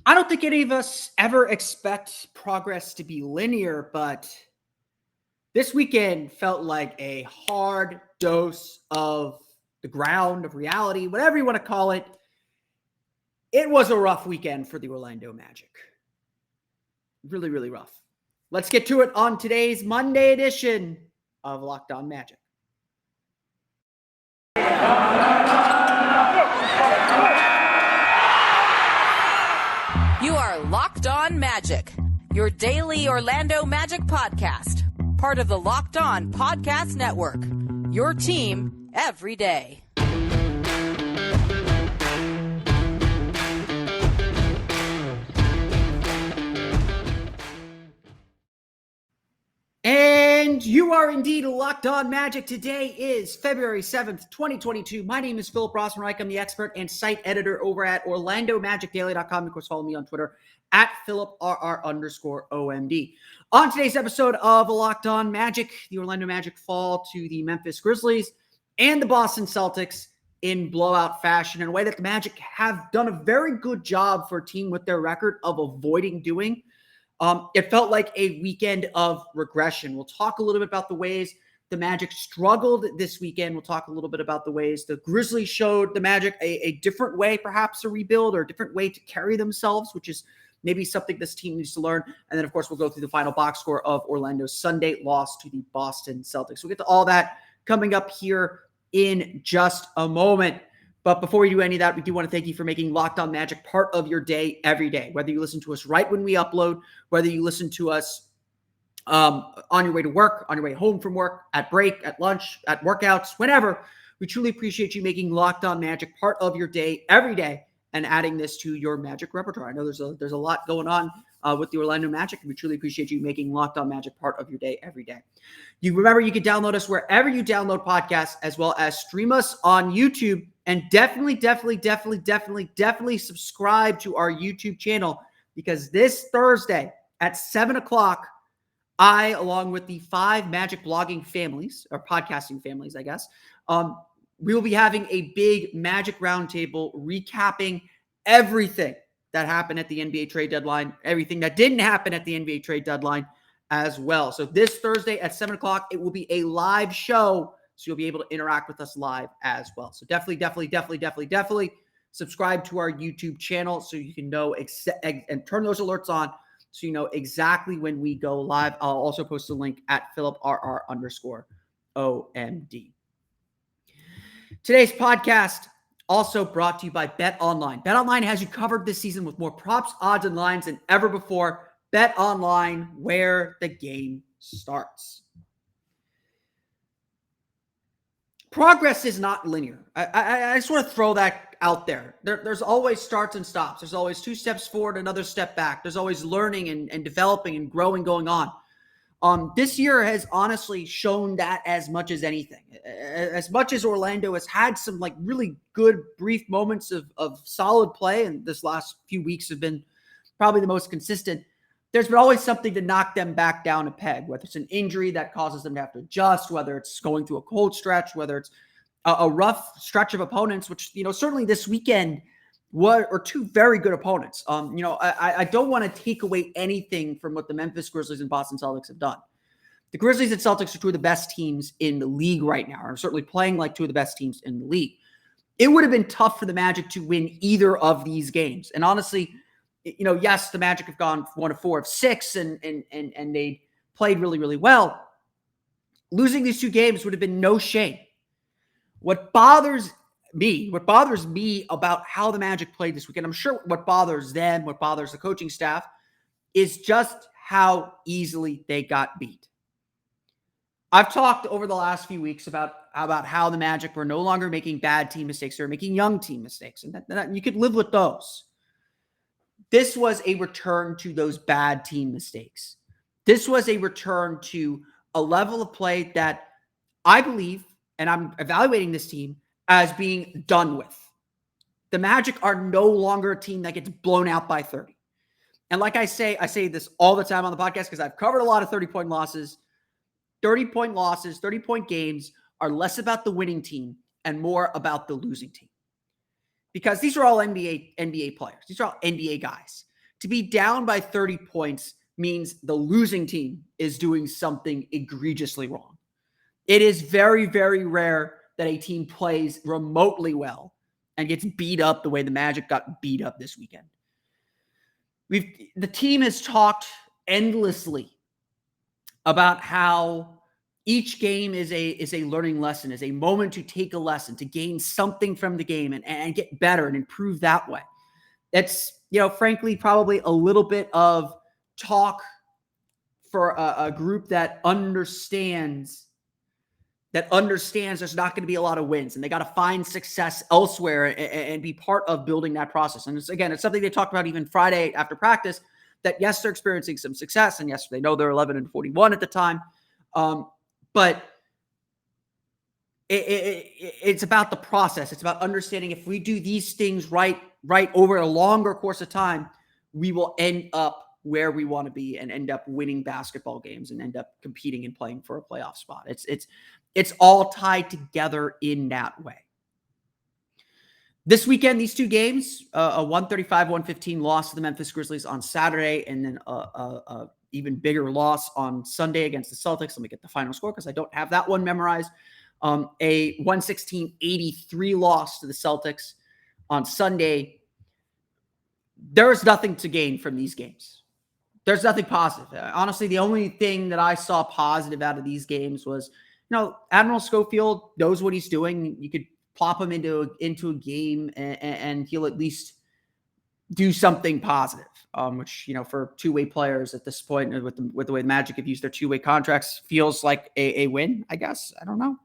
I don't think any of us ever expect progress to be linear, but this weekend felt like a hard dose of the ground, of reality, whatever you want to call it. It was a rough weekend for the Orlando Magic. Really, really rough. Let's get to it on today's Monday edition of Locked On Magic. You are Locked On Magic, your daily Orlando Magic podcast, part of the Locked On Podcast Network, your team every day. And you are indeed Locked On Magic. Today is February 7th, 2022. My name is Philip Rossman-Reich. I'm the expert and site editor over at OrlandoMagicDaily.com. Of course, follow me on Twitter at PhilipRR_OMD. On today's episode of Locked On Magic, the Orlando Magic fall to the Memphis Grizzlies and the Boston Celtics in blowout fashion in a way that the Magic have done a very good job for a team with their record of avoiding doing. It felt like a weekend of regression. We'll talk a little bit about the ways the Magic struggled this weekend. We'll talk a little bit about the ways the Grizzlies showed the Magic a different way perhaps to rebuild or a different way to carry themselves, which is maybe something this team needs to learn. And then, of course, we'll go through the final box score of Orlando's Sunday loss to the Boston Celtics. We'll get to all that coming up here in just a moment. But before we do any of that, we do want to thank you for making Locked On Magic part of your day every day. Whether you listen to us right when we upload, whether you listen to us on your way to work, on your way home from work, at break, at lunch, at workouts, whenever, we truly appreciate you making Locked On Magic part of your day every day and adding this to your Magic repertoire. I know there's a lot going on with the Orlando Magic, and we truly appreciate you making Locked On Magic part of your day every day. You remember you can download us wherever you download podcasts, as well as stream us on YouTube. And definitely subscribe to our YouTube channel, because this Thursday at 7 o'clock, I, along with the 5 Magic blogging families, or podcasting families, I guess, we will be having a big Magic roundtable recapping everything that happened at the NBA trade deadline, everything that didn't happen at the NBA trade deadline as well. So this Thursday at 7 o'clock, it will be a live show. So you'll be able to interact with us live as well. So definitely subscribe to our YouTube channel so you can know and turn those alerts on so you know exactly when we go live. I'll also post a link at PhilipRR_OMD. Today's podcast also brought to you by BetOnline. BetOnline has you covered this season with more props, odds, and lines than ever before. BetOnline, where the game starts. Progress is not linear. I just want to throw that out there. There's always starts and stops. There's always 2 steps forward, another step back. There's always learning and developing and growing going on. This year has honestly shown that as much as anything. As much as Orlando has had some like really good brief moments of solid play, and this last few weeks have been probably the most consistent, there's been always something to knock them back down a peg, whether it's an injury that causes them to have to adjust, whether it's going through a cold stretch, whether it's a rough stretch of opponents, which, certainly this weekend were 2 very good opponents. I don't want to take away anything from what the Memphis Grizzlies and Boston Celtics have done. The Grizzlies and Celtics are 2 of the best teams in the league right now, are certainly playing like 2 of the best teams in the league. It would have been tough for the Magic to win either of these games. And honestly, yes, the Magic have gone 1 of 4 of 6 and they played really, really well. Losing these 2 games would have been no shame. What bothers me about how the Magic played this weekend, I'm sure what bothers them, what bothers the coaching staff, is just how easily they got beat. I've talked over the last few weeks about how the Magic were no longer making bad team mistakes. They were making young team mistakes, and that you could live with those. This was a return to those bad team mistakes. This was a return to a level of play that I believe, and I'm evaluating this team as being done with. The Magic are no longer a team that gets blown out by 30. And like I say this all the time on the podcast because I've covered a lot of 30-point losses. 30-point losses, 30-point games are less about the winning team and more about the losing team. Because these are all NBA players. These are all NBA guys. To be down by 30 points means the losing team is doing something egregiously wrong. It is very, very rare that a team plays remotely well and gets beat up the way the Magic got beat up this weekend. The team has talked endlessly about how each game is a learning lesson, is a moment to take a lesson, to gain something from the game and get better and improve that way. It's, frankly, probably a little bit of talk for a group that understands there's not going to be a lot of wins and they got to find success elsewhere and be part of building that process. And it's something they talked about even Friday after practice, that yes, they're experiencing some success, and yes, they know they're 11-41 at the time. But it's about the process. It's about understanding if we do these things right over a longer course of time, we will end up where we want to be and end up winning basketball games and end up competing and playing for a playoff spot. It's all tied together in that way. This weekend, these two games, a 135-115 loss to the Memphis Grizzlies on Saturday, and then a even bigger loss on Sunday against the Celtics. Let me get the final score because I don't have that one memorized. A 116-83 loss to the Celtics on Sunday. There is nothing to gain from these games. There's nothing positive. Honestly, the only thing that I saw positive out of these games was, Admiral Schofield knows what he's doing. You could plop him into a game and he'll at least do something positive, which, for two-way players at this point with the way the Magic have used their two-way contracts feels like a win, I guess. I don't know.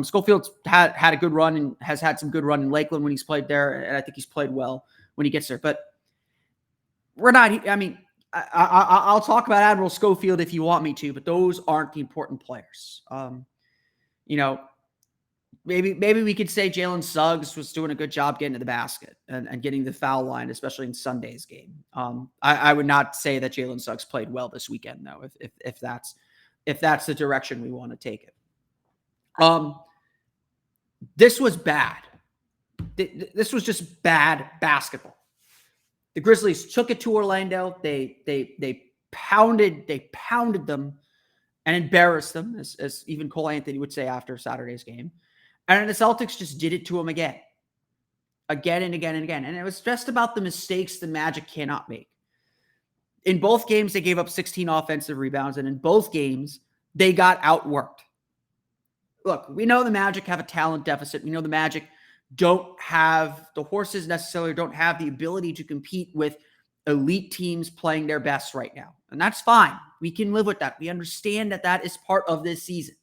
Schofield's had a good run and has had some good run in Lakeland when he's played there, and I think he's played well when he gets there. But we're not, I'll talk about Admiral Schofield if you want me to, but those aren't the important players. Maybe we could say Jalen Suggs was doing a good job getting to the basket and getting the foul line, especially in Sunday's game. I would not say that Jalen Suggs played well this weekend, though, if that's the direction we want to take it. This was bad. This was just bad basketball. The Grizzlies took it to Orlando. They pounded them and embarrassed them, as even Cole Anthony would say after Saturday's game. And then the Celtics just did it to them again and again. And it was just about the mistakes the Magic cannot make. In both games, they gave up 16 offensive rebounds, and in both games, they got outworked. Look, we know the Magic have a talent deficit. We know the Magic don't have the horses necessarily, don't have the ability to compete with elite teams playing their best right now. And that's fine. We can live with that. We understand that that is part of this season.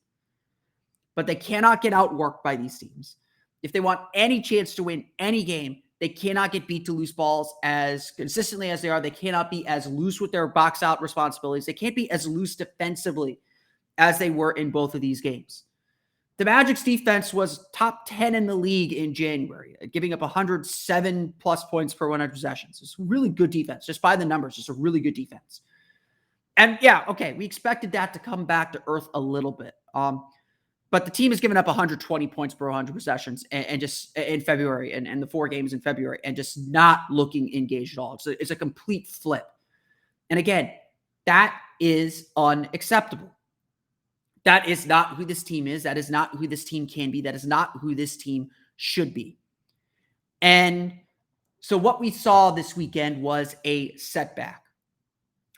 But they cannot get outworked by these teams. If they want any chance to win any game, they cannot get beat to loose balls as consistently as they are. They cannot be as loose with their box out responsibilities. They can't be as loose defensively as they were in both of these games. The Magic's defense was top 10 in the league in January, giving up 107 plus points per 100 possessions. It's really good defense. Just by the numbers, just a really good defense. And yeah, okay, we expected that to come back to earth a little bit. But the team has given up 120 points per 100 possessions and just in February and the 4 games in February and just not looking engaged at all. It's a complete flip. And again, that is unacceptable. That is not who this team is. That is not who this team can be. That is not who this team should be. And so what we saw this weekend was a setback,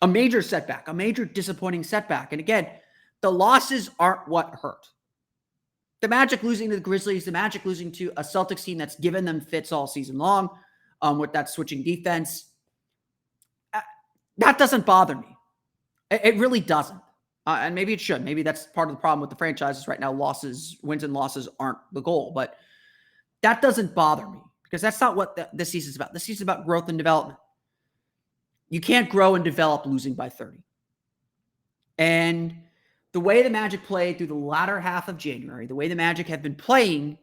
a major setback, a major disappointing setback. And again, the losses aren't what hurt. The Magic losing to the Grizzlies, the Magic losing to a Celtics team that's given them fits all season long with that switching defense, that doesn't bother me. It really doesn't. And maybe it should. Maybe that's part of the problem with the franchises right now. Wins and losses aren't the goal. But that doesn't bother me because that's not what this season is about. This season is about growth and development. You can't grow and develop losing by 30. And the way the Magic played through the latter half of January, the way the Magic have been playing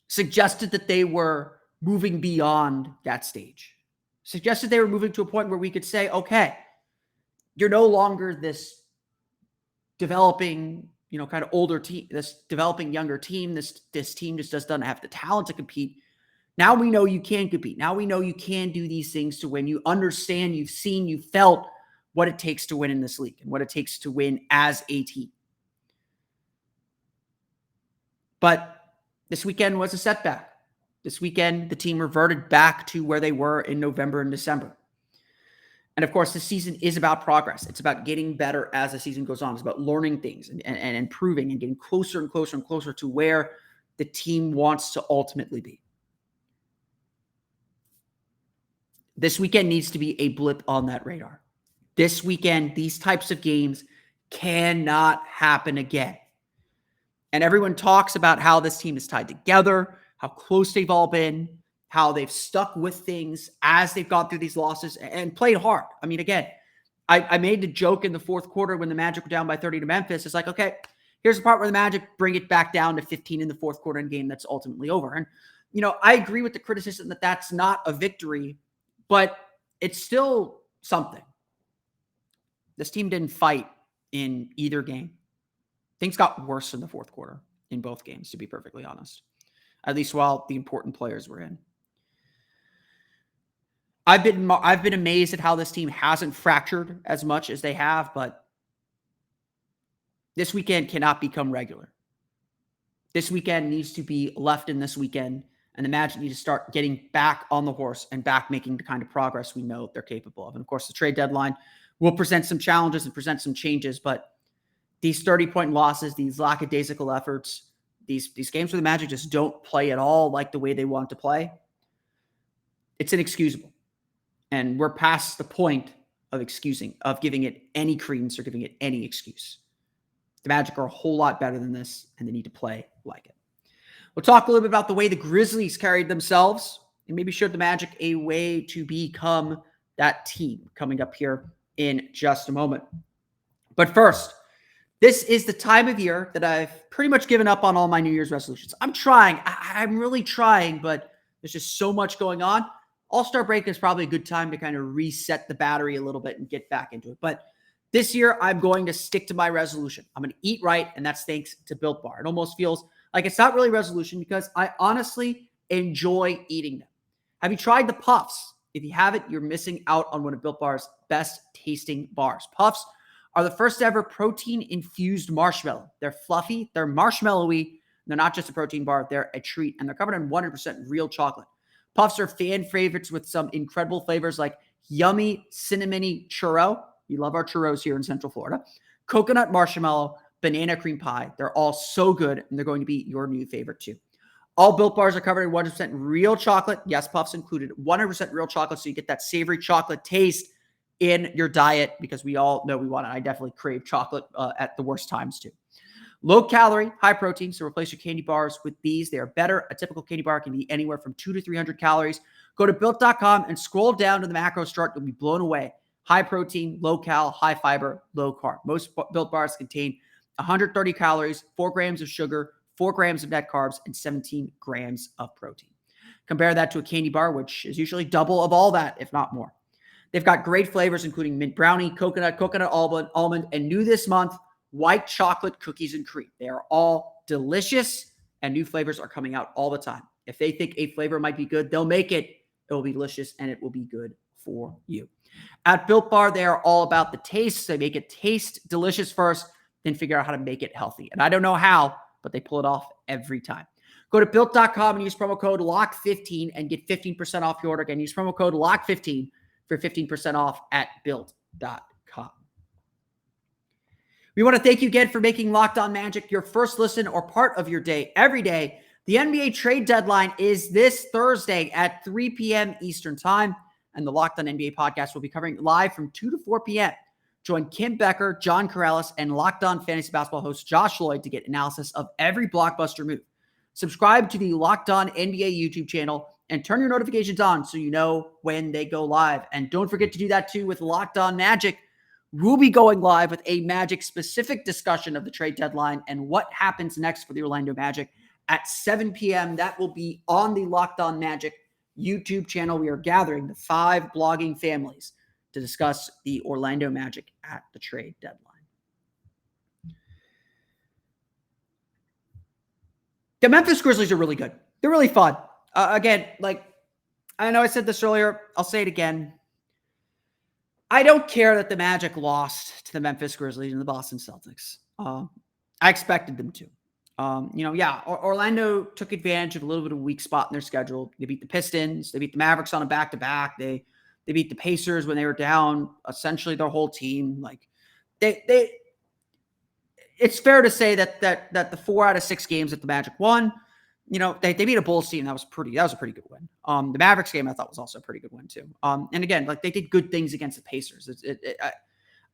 suggested that they were moving beyond that stage. Suggested they were moving to a point where we could say, okay, you're no longer this developing, kind of older team, this developing younger team. This team just doesn't have the talent to compete. Now we know you can compete. Now we know you can do these things to win. You understand, you've seen, you felt what it takes to win in this league and what it takes to win as a team. But this weekend was a setback. This weekend, the team reverted back to where they were in November and December. And of course, this season is about progress. It's about getting better as the season goes on. It's about learning things and improving and getting closer and closer and closer to where the team wants to ultimately be. This weekend needs to be a blip on that radar. This weekend, these types of games cannot happen again. And everyone talks about how this team is tied together, how close they've all been, how they've stuck with things as they've gone through these losses and played hard. I mean, again, I made the joke in the fourth quarter when the Magic were down by 30 to Memphis. It's like, okay, here's the part where the Magic bring it back down to 15 in the fourth quarter in game that's ultimately over. And, I agree with the criticism that that's not a victory, but it's still something. This team didn't fight in either game. Things got worse in the fourth quarter in both games, to be perfectly honest, at least while the important players were in. I've been amazed at how this team hasn't fractured as much as they have, but this weekend cannot become regular. This weekend needs to be left in this weekend, and the Magic need to start getting back on the horse and back making the kind of progress we know they're capable of. And of course, the trade deadline will present some challenges and present some changes, but these 30-point losses, these lackadaisical efforts, these games where the Magic just don't play at all like the way they want to play, it's inexcusable. And we're past the point of giving it any credence or giving it any excuse. The Magic are a whole lot better than this, and they need to play like it. We'll talk a little bit about the way the Grizzlies carried themselves and maybe showed the Magic a way to become that team coming up here in just a moment. But first, this is the time of year that I've pretty much given up on all my New Year's resolutions. I'm trying. I'm really trying, but there's just so much going on. All-Star break is probably a good time to kind of reset the battery a little bit and get back into it. But this year, I'm going to stick to my resolution. I'm going to eat right, and that's thanks to Built Bar. It almost feels like it's not really a resolution because I honestly enjoy eating them. Have you tried the Puffs? If you haven't, you're missing out on one of Built Bar's best tasting bars. Puffs are the first ever protein-infused marshmallow. They're fluffy, they're marshmallowy, they're not just a protein bar, they're a treat, and they're covered in 100% real chocolate. Puffs are fan favorites with some incredible flavors like yummy cinnamony churro. We love our churros here in Central Florida. Coconut marshmallow, banana cream pie. They're all so good, and they're going to be your new favorite too. All Built Bars are covered in 100% real chocolate. Yes, Puffs included 100% real chocolate, so you get that savory chocolate taste in your diet because we all know we want it. I definitely crave chocolate at the worst times too. Low calorie, high protein, so replace your candy bars with these. They are better. A typical candy bar can be anywhere from 200 to 300 calories. Go to Built.com and scroll down to the macro chart. You'll be blown away. High protein, low cal, high fiber, low carb. Most Built Bars contain 130 calories, 4 grams of sugar, 4 grams of net carbs, and 17 grams of protein. Compare that to a candy bar, which is usually double of all that, if not more. They've got great flavors, including mint brownie, coconut almond, and new this month, white chocolate cookies and cream. They are all delicious, and new flavors are coming out all the time. If they think a flavor might be good, they'll make it. It will be delicious, and it will be good for you. At Built Bar, they are all about the taste. They make it taste delicious first, then figure out how to make it healthy. And I don't know how, but they pull it off every time. Go to Built.com and use promo code LOCK15 and get 15% off your order. Again, use promo code LOCK15 for 15% off at Built.com. We want to thank you again for making Locked On Magic your first listen or part of your day every day. The NBA trade deadline is this Thursday at 3 p.m. Eastern Time, and the Locked On NBA podcast will be covering live from 2 to 4 p.m. Join Kim Becker, John Corrales, and Locked On Fantasy Basketball host Josh Lloyd to get analysis of every blockbuster move. Subscribe to the Locked On NBA YouTube channel and turn your notifications on so you know when they go live. And don't forget to do that too with Locked On Magic. We'll be going live with a Magic-specific discussion of the trade deadline and what happens next for the Orlando Magic at 7 p.m. That will be on the Locked On Magic YouTube channel. We are gathering the 5 blogging families to discuss the Orlando Magic at the trade deadline. The Memphis Grizzlies are really good. They're really fun. again, like, I know I said this earlier. I'll say it again. I don't care that the Magic lost to the Memphis Grizzlies and the Boston Celtics. I expected them to. Orlando took advantage of a little bit of a weak spot in their schedule. They beat the Pistons. They beat the Mavericks on a back-to-back. They beat the Pacers when they were down essentially their whole team. Like, it's fair to say that the 4 out of 6 games that the Magic won, they beat a Bulls team. That was a pretty good win. The Mavericks game I thought was also a pretty good win too. And again, like, they did good things against the Pacers.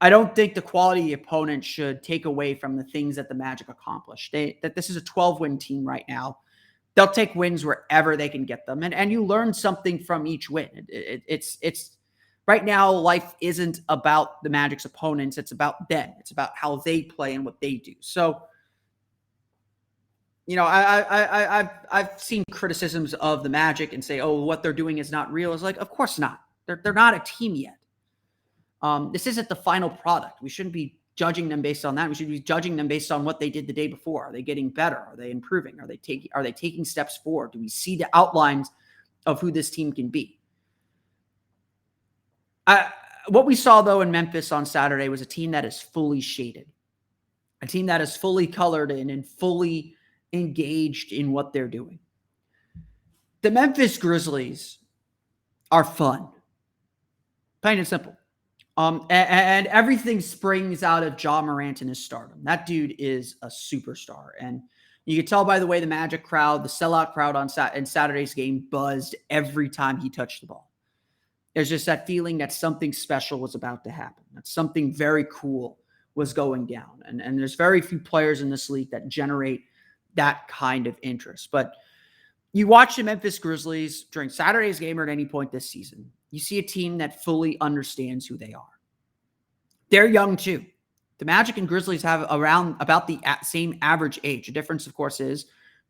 I don't think the quality of the opponent should take away from the things that the Magic accomplished. That this is a 12-win team right now. They'll take wins wherever they can get them, and you learn something from each win. It's right now, life isn't about the Magic's opponents. It's about them. It's about how they play and what they do. So, I've seen criticisms of the Magic and say, oh, what they're doing is not real. It's like, of course not. They're not a team yet. This isn't the final product. We shouldn't be judging them based on that. We should be judging them based on what they did the day before. Are they getting better? Are they improving? Are they taking steps forward? Do we see the outlines of who this team can be? What we saw, though, in Memphis on Saturday was a team that is fully shaded, a team that is fully colored in and fully engaged in what they're doing. The Memphis Grizzlies are fun, plain and simple. And everything springs out of Ja Morant and his stardom. That dude is a superstar. And you could tell by the way the Magic crowd, the sellout crowd in Saturday's game buzzed every time he touched the ball. There's just that feeling that something special was about to happen, that something very cool was going down. And there's very few players in this league that generate that kind of interest. But you watch the Memphis Grizzlies during Saturday's game or at any point this season, you see a team that fully understands who they are. They're young too. The Magic and Grizzlies have around about the same average age. The difference, of course, is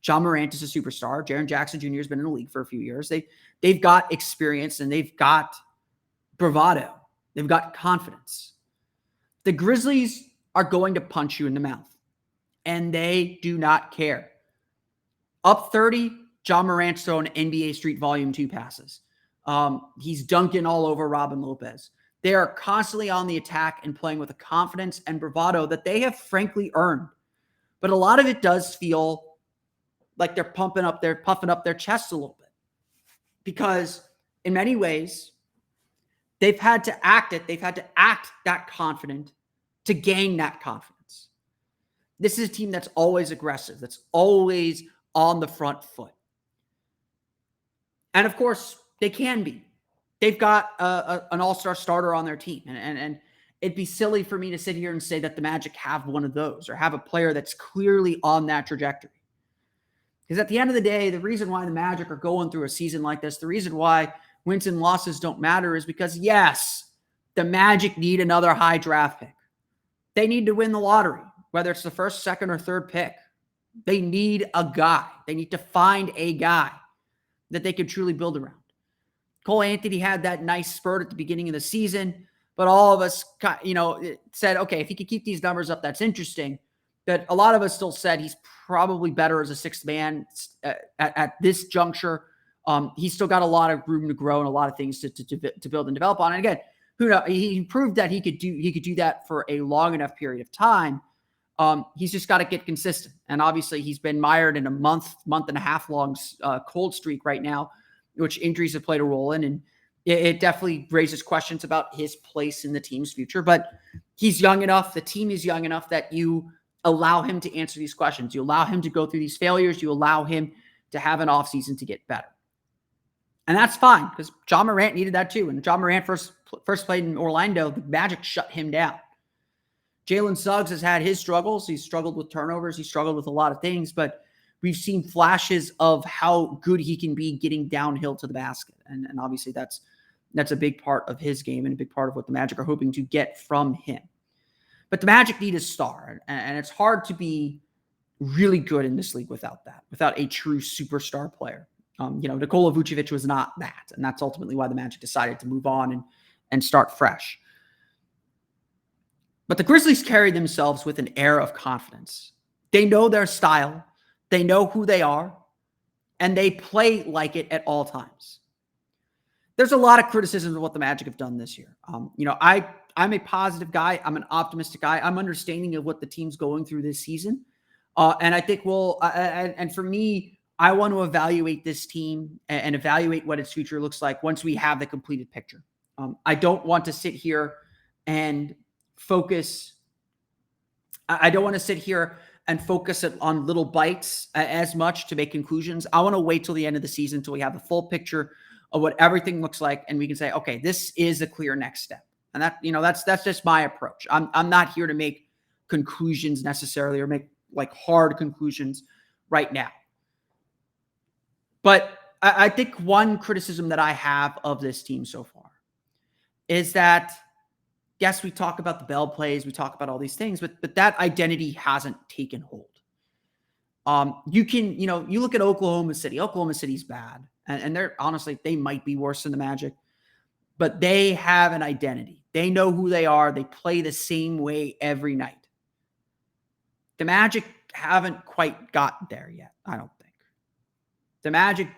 Ja Morant is a superstar. Jaren Jackson Jr. has been in the league for a few years. They've got experience and they've got bravado. They've got confidence. The Grizzlies are going to punch you in the mouth, and they do not care. Up 30, Ja Morant's throwing NBA Street Volume 2 passes. He's dunking all over Robin Lopez. They are constantly on the attack and playing with a confidence and bravado that they have frankly earned. But a lot of it does feel like they're puffing up their chests a little bit. Because in many ways, they've had to act that confident to gain that confidence. This is a team that's always aggressive, that's always on the front foot. And of course, they can be. They've got an all-star starter on their team. And it'd be silly for me to sit here and say that the Magic have one of those or have a player that's clearly on that trajectory. Because at the end of the day, the reason why the Magic are going through a season like this, the reason why wins and losses don't matter is because, yes, the Magic need another high draft pick. They need to win the lottery, whether it's the first, second, or third pick. They need a guy. They need to find a guy that they can truly build around. Cole Anthony had that nice spurt at the beginning of the season, but all of us, said, okay, if he could keep these numbers up, that's interesting. But a lot of us still said he's probably better as a sixth man at this juncture. He's still got a lot of room to grow and a lot of things to build and develop on. And again, who knows? He proved that he could do that for a long enough period of time. He's just got to get consistent. And obviously he's been mired in a month and a half long cold streak right now, which injuries have played a role in. And it definitely raises questions about his place in the team's future. But he's young enough. The team is young enough that you allow him to answer these questions. You allow him to go through these failures. You allow him to have an offseason to get better. And that's fine because Ja Morant needed that too. When Ja Morant first played in Orlando, the Magic shut him down. Jalen Suggs has had his struggles. He's struggled with turnovers. He's struggled with a lot of things, but we've seen flashes of how good he can be getting downhill to the basket. And obviously that's a big part of his game and a big part of what the Magic are hoping to get from him. But the Magic need a star, and it's hard to be really good in this league without a true superstar player. Nikola Vucevic was not that, and that's ultimately why the Magic decided to move on and start fresh. But the Grizzlies carry themselves with an air of confidence. They know their style. They know who they are. and they play like it at all times. There's a lot of criticism of what the Magic have done this year. I'm a positive guy. I'm an optimistic guy. I'm understanding of what the team's going through this season. And I think and for me, I want to evaluate this team and evaluate what its future looks like once we have the completed picture. I don't want to sit here and focus. I don't want to sit here and focus it on little bites as much to make conclusions. I want to wait till the end of the season until we have the full picture of what everything looks like, and we can say, okay, this is a clear next step. And that's just my approach. I'm not here to make conclusions necessarily or make like hard conclusions right now. But I think one criticism that I have of this team so far is that, yes, we talk about the bell plays, we talk about all these things, but that identity hasn't taken hold. You look at Oklahoma City. Oklahoma City's bad. And they're honestly, they might be worse than the Magic, but they have an identity. They know who they are. They play the same way every night. The Magic haven't quite gotten there yet, I don't think. The Magic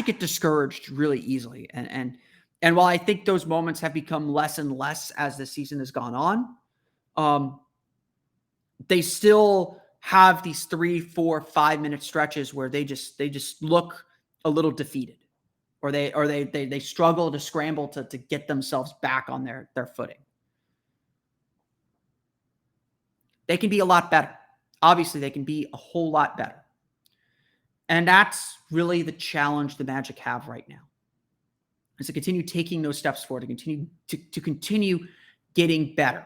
get discouraged really easily. And while I think those moments have become less and less as the season has gone on, they still have these 3, 4, 5 minute stretches where they just look a little defeated, or they struggle to scramble to get themselves back on their footing. They can be a lot better. Obviously, they can be a whole lot better. And that's really the challenge the Magic have right now, is to continue taking those steps forward, to continue getting better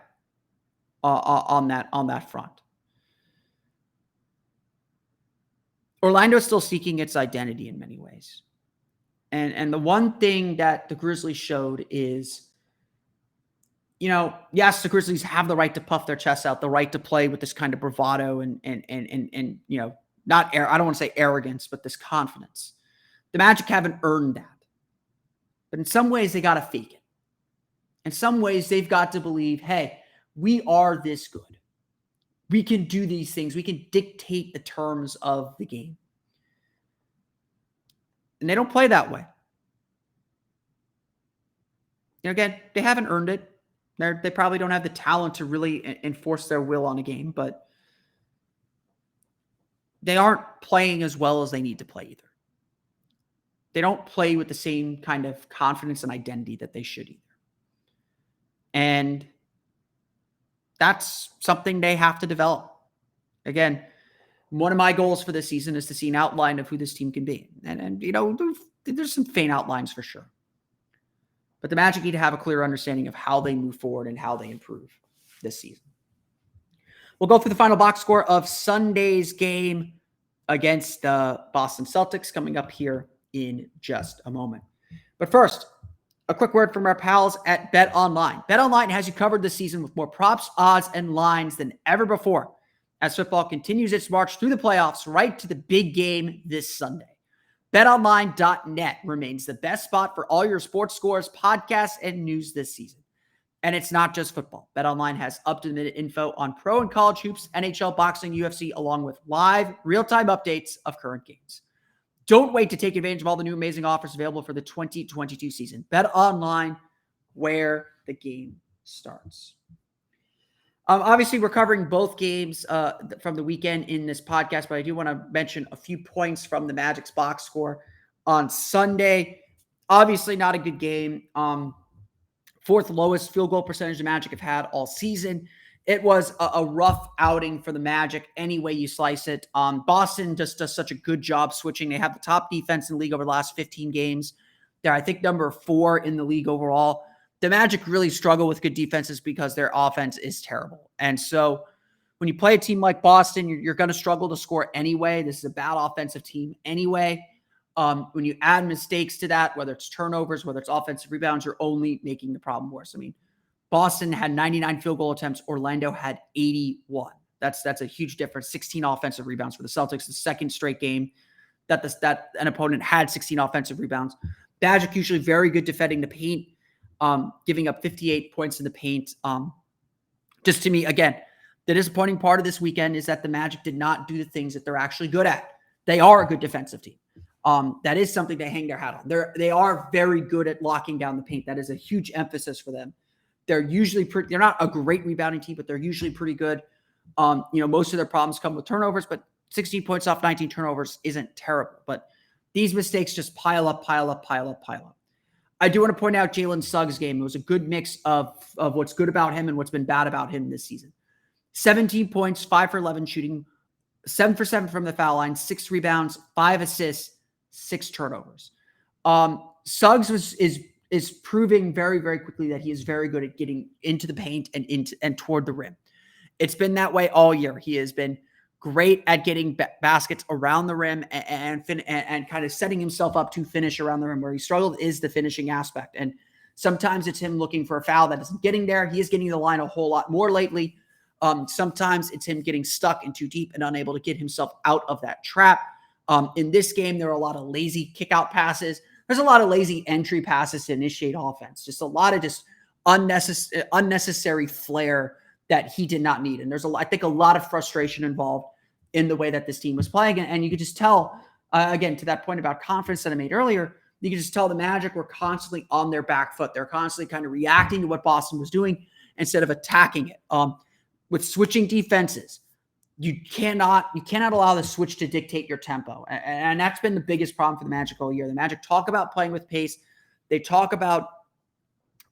on that front. Orlando is still seeking its identity in many ways. And the one thing that the Grizzlies showed is, yes, the Grizzlies have the right to puff their chests out, the right to play with this kind of bravado and not I don't want to say arrogance, but this confidence. The Magic haven't earned that. But in some ways, they got to fake it. In some ways, they've got to believe, hey, we are this good. We can do these things. We can dictate the terms of the game. And they don't play that way. Again, they haven't earned it. They probably don't have the talent to really enforce their will on a game, but they aren't playing as well as they need to play either. They don't play with the same kind of confidence and identity that they should either. And that's something they have to develop. Again, one of my goals for this season is to see an outline of who this team can be. And there's some faint outlines for sure. But the Magic need to have a clear understanding of how they move forward and how they improve this season. We'll go through the final box score of Sunday's game against the Boston Celtics coming up here in just a moment. But first, a quick word from our pals at BetOnline. BetOnline has you covered this season with more props, odds, and lines than ever before as football continues its march through the playoffs right to the big game this Sunday. BetOnline.net remains the best spot for all your sports scores, podcasts, and news this season. And it's not just football. BetOnline has up-to-the-minute info on pro and college hoops, NHL, boxing, UFC, along with live, real-time updates of current games. Don't wait to take advantage of all the new amazing offers available for the 2022 season. BetOnline, where the game starts. Obviously, we're covering both games from the weekend in this podcast, but I do want to mention a few points from the Magic's box score on Sunday. Obviously, not a good game. Fourth lowest field goal percentage the Magic have had all season. It was a rough outing for the Magic any way you slice it. Boston just does such a good job switching. They have the top defense in the league over the last 15 games. They're, I think, number 4 in the league overall. The Magic really struggle with good defenses because their offense is terrible. And so when you play a team like Boston, you're going to struggle to score anyway. This is a bad offensive team anyway. When you add mistakes to that, whether it's turnovers, whether it's offensive rebounds, you're only making the problem worse. I mean, Boston had 99 field goal attempts. Orlando had 81. That's a huge difference. 16 offensive rebounds for the Celtics. The second straight game that an opponent had 16 offensive rebounds. Magic usually very good defending the paint, giving up 58 points in the paint. Just to me, again, the disappointing part of this weekend is that the Magic did not do the things that they're actually good at. they are a good defensive team. That is something to hang their hat on. They are very good at locking down the paint. That is a huge emphasis for them. They're usually they're not a great rebounding team, but they're usually pretty good. Most of their problems come with turnovers, but 16 points off 19 turnovers isn't terrible. But these mistakes just pile up. I do want to point out Jalen Suggs' game. It was a good mix of what's good about him and what's been bad about him this season. 17 points, 5 for 11 shooting, 7 for 7 from the foul line, 6 rebounds, 5 assists, 6 turnovers. Suggs is proving very, very quickly that he is very good at getting into the paint and toward the rim. It's been that way all year. He has been great at getting baskets around the rim and kind of setting himself up to finish around the rim. Where he struggled is the finishing aspect. And sometimes it's him looking for a foul that isn't getting there. He is getting the line a whole lot more lately. Sometimes it's him getting stuck in too deep and unable to get himself out of that trap. In this game, there are a lot of lazy kick-out passes. There's a lot of lazy entry passes to initiate offense. Just a lot of unnecessary flair that he did not need. And there's I think a lot of frustration involved in the way that this team was playing. And you could just tell, again, to that point about confidence that I made earlier, you could just tell the Magic were constantly on their back foot. They're constantly kind of reacting to what Boston was doing instead of attacking it. With switching defenses, you cannot allow the switch to dictate your tempo. And that's been the biggest problem for the Magic all year. The Magic talk about playing with pace. They talk about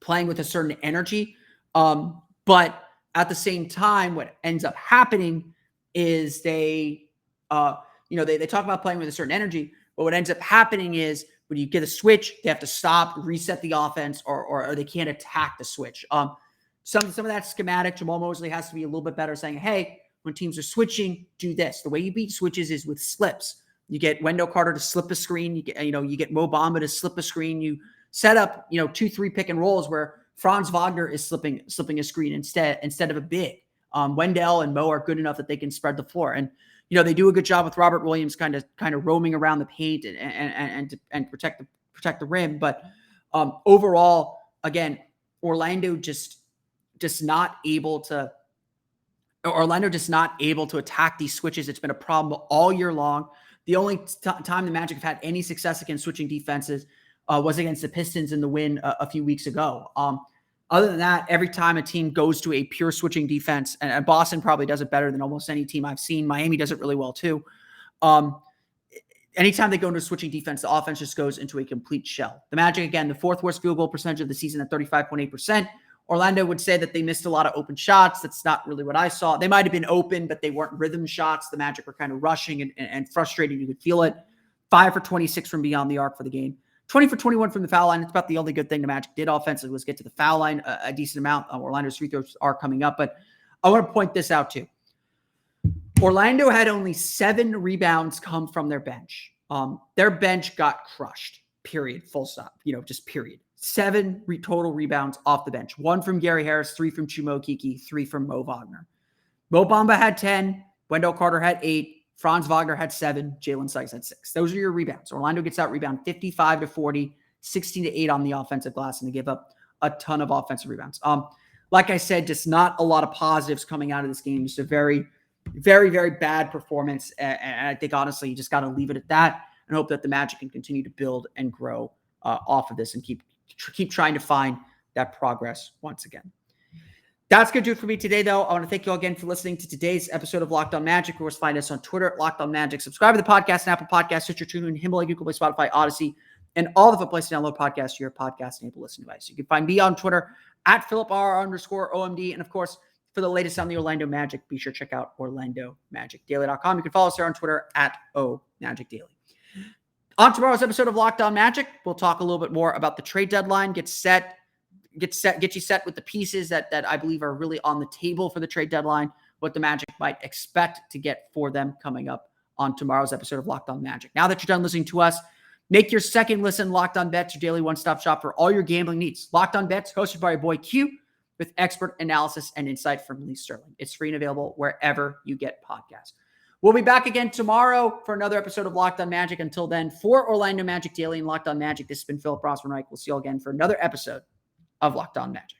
playing with a certain energy. But at the same time, what ends up happening is they talk about playing with a certain energy, but what ends up happening is when you get a switch, they have to stop, reset the offense, or they can't attack the switch. Some of that schematic, Jamal Mosley has to be a little bit better saying, hey, when teams are switching, do this. The way you beat switches is with slips. You get Wendell Carter to slip a screen. You get Mo Bamba to slip a screen. You set up, 2-3 pick and rolls where Franz Wagner is slipping a screen instead of a big. Wendell and Mo are good enough that they can spread the floor. And, they do a good job with Robert Williams kind of roaming around the paint and protect the rim. But overall, again, Orlando just not able to attack these switches. It's been a problem all year long. The only time the Magic have had any success against switching defenses was against the Pistons in the win a few weeks ago. Other than that, every time a team goes to a pure switching defense, and Boston probably does it better than almost any team I've seen. Miami does it really well too. Anytime they go into a switching defense, the offense just goes into a complete shell. The Magic, again, the 4th worst field goal percentage of the season at 35.8%. Orlando would say that they missed a lot of open shots. That's not really what I saw. They might have been open, but they weren't rhythm shots. The Magic were kind of rushing and frustrated. You could feel it. 5 for 26 from beyond the arc for the game. 20 for 21 from the foul line. It's about the only good thing the Magic did offensively was get to the foul line a decent amount. Orlando's free throws are coming up, but I want to point this out too. Orlando had only 7 rebounds come from their bench. Their bench got crushed, period, full stop, just period. 7 total rebounds off the bench. 1 from Gary Harris, 3 from Chuma Okeke, 3 from Mo Wagner. Mo Bamba had 10. Wendell Carter had 8. Franz Wagner had 7. Jalen Suggs had 6. Those are your rebounds. Orlando gets out rebound 55-40, 16-8 on the offensive glass, and they give up a ton of offensive rebounds. Like I said, just not a lot of positives coming out of this game. Just a very, very, very bad performance. And I think, honestly, you just got to leave it at that and hope that the Magic can continue to build and grow off of this and keep trying to find that progress once again. That's going to do it for me today, though. I want to thank you all again for listening to today's episode of Locked On Magic. Of course, find us on Twitter at Locked On Magic. Subscribe to the podcast on Apple Podcasts, Stitcher, TuneIn, Himalaya, Google Play, Spotify, Odyssey, and all the fun places to download podcasts to your podcast-enabled listening device. You can find me on Twitter at @PhilipR_OMD. And, of course, for the latest on the Orlando Magic, be sure to check out OrlandoMagicDaily.com. You can follow us there on Twitter at @OMagicDaily. On tomorrow's episode of Locked On Magic, we'll talk a little bit more about the trade deadline, get you set with the pieces that I believe are really on the table for the trade deadline, what the Magic might expect to get for them coming up on tomorrow's episode of Locked On Magic. Now that you're done listening to us, make your second listen Locked On Bets, your daily one-stop shop for all your gambling needs. Locked On Bets, hosted by your boy Q, with expert analysis and insight from Lee Sterling. It's free and available wherever you get podcasts. We'll be back again tomorrow for another episode of Locked On Magic. Until then, for Orlando Magic Daily and Locked On Magic, this has been Philip Rossman-Reich. We'll see you all again for another episode of Locked On Magic.